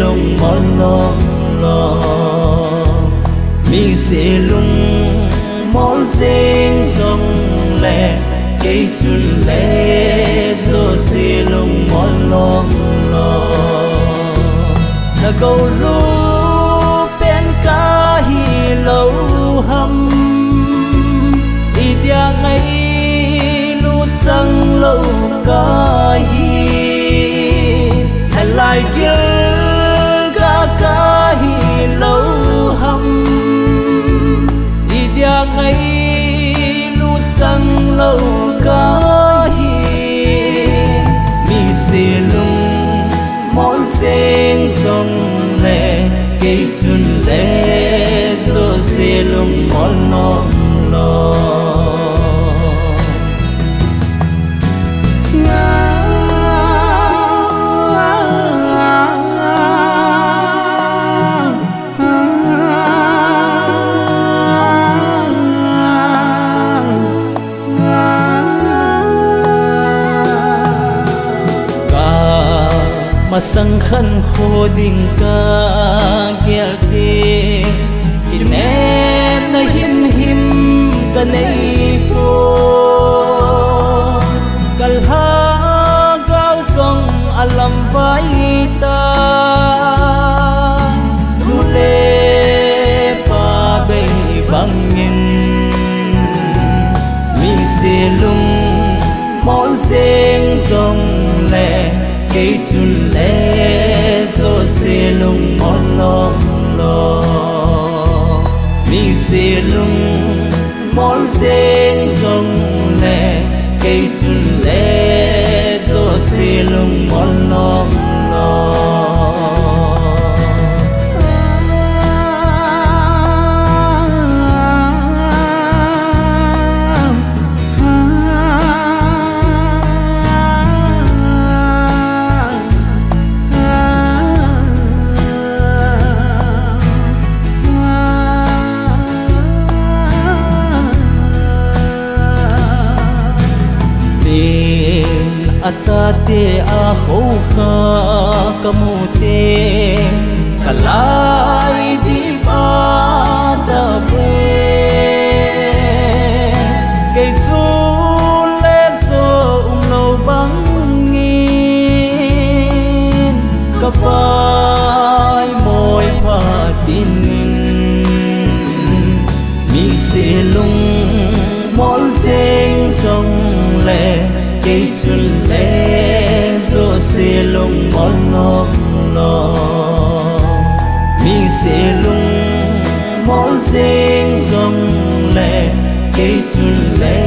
lung mon long lo mi se lung mon sing song le cây chun le zo se lung mon long lo na câu lu bên cá hi lâu hầm đi dia ngay lu trăng lâu cá hi hay lại kia cá hi lâu hầm đi dia ngay lu trăng lâu cá hi mi se lung món sen sông lệ cây chun lệ zo se lung món non lo mà sang khăn khô đình ca ghé tê khi nét na him him cái này po kal ha gao song alam vai ta lu le pa bay bangin mi se lung món sen song le cây chun lệ zo se lung mon long lo mi se lung mon sen song lệ cây chun lệ zo se lung mon long lo acha te a kho kha kamute kalai di pa da pe cây chu lên zo lo bang ngin ka phai môi pha tin mi se lung món sen sông lệ cây chun lệ zo se lung mon long lo mi se lung món sen sông lệ cây chun lệ